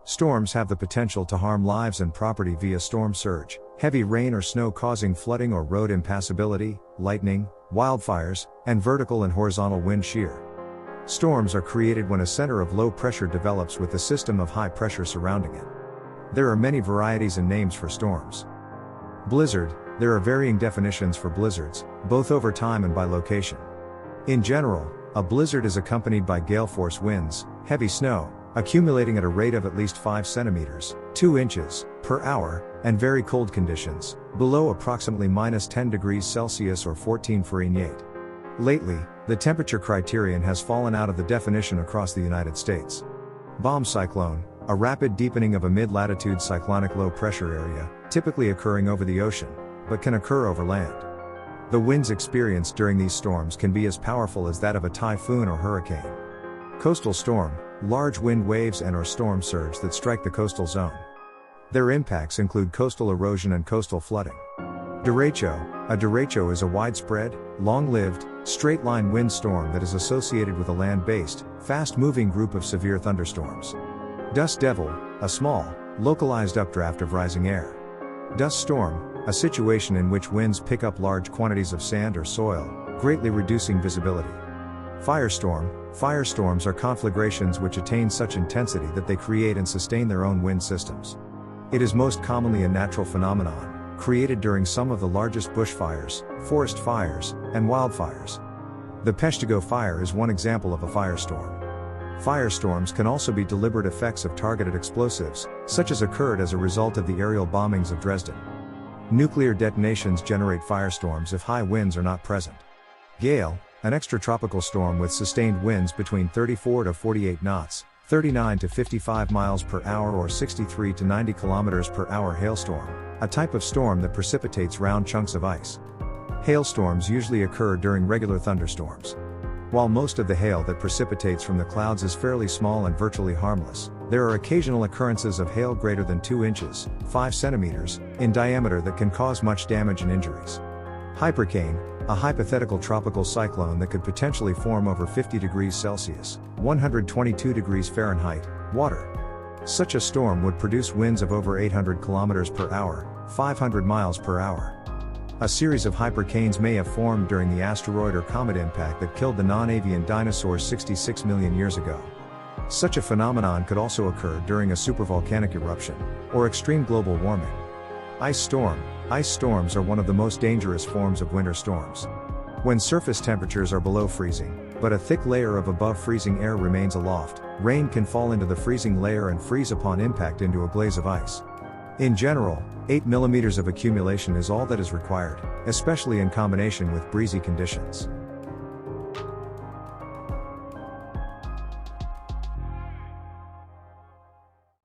Storms have the potential to harm lives and property via storm surge, heavy rain or snow causing flooding or road impassability, lightning, wildfires, and vertical and horizontal wind shear. Storms are created when a center of low pressure develops with a system of high pressure surrounding it. There are many varieties and names for storms. Blizzard. There are varying definitions for blizzards, both over time and by location. In general, a blizzard is accompanied by gale force winds, heavy snow, accumulating at a rate of at least 5 centimeters, 2 inches, per hour, and very cold conditions, below approximately -10 degrees Celsius or 14 Fahrenheit. Lately, the temperature criterion has fallen out of the definition across the United States. Bom cyclone, a rapid deepening of a mid-latitude cyclonic low-pressure area, typically occurring over the ocean, but can occur over land. The winds experienced during these storms can be as powerful as that of a typhoon or hurricane. Coastal storm, large wind waves and/or storm surge that strike the coastal zone. Their impacts include coastal erosion and coastal flooding. Derecho. A derecho is a widespread, long-lived, straight-line wind storm that is associated with a land-based, fast-moving group of severe thunderstorms. Dust devil, a small, localized updraft of rising air. Dust storm, a situation in which winds pick up large quantities of sand or soil, greatly reducing visibility. Firestorm. Firestorms are conflagrations which attain such intensity that they create and sustain their own wind systems. It is most commonly a natural phenomenon, created during some of the largest bushfires, forest fires, and wildfires. The Peshtigo fire is one example of a firestorm. Firestorms can also be deliberate effects of targeted explosives, such as occurred as a result of the aerial bombings of Dresden. Nuclear detonations generate firestorms if high winds are not present. Gale, an extratropical storm with sustained winds between 34 to 48 knots, 39 to 55 miles per hour or 63 to 90 kilometers per hour. Hailstorm, a type of storm that precipitates round chunks of ice. Hailstorms usually occur during regular thunderstorms. While most of the hail that precipitates from the clouds is fairly small and virtually harmless, there are occasional occurrences of hail greater than 2 inches, 5 centimeters, in diameter that can cause much damage and injuries. Hypercane, a hypothetical tropical cyclone that could potentially form over 50 degrees Celsius, 122 degrees Fahrenheit, water. Such a storm would produce winds of over 800 kilometers per hour, 500 miles per hour. A series of hypercanes may have formed during the asteroid or comet impact that killed the non-avian dinosaurs 66 million years ago. Such a phenomenon could also occur during a supervolcanic eruption, or extreme global warming. Ice storm. Ice storms are one of the most dangerous forms of winter storms. When surface temperatures are below freezing, but a thick layer of above freezing air remains aloft, rain can fall into the freezing layer and freeze upon impact into a glaze of ice. In general, 8 millimeters of accumulation is all that is required, especially in combination with breezy conditions.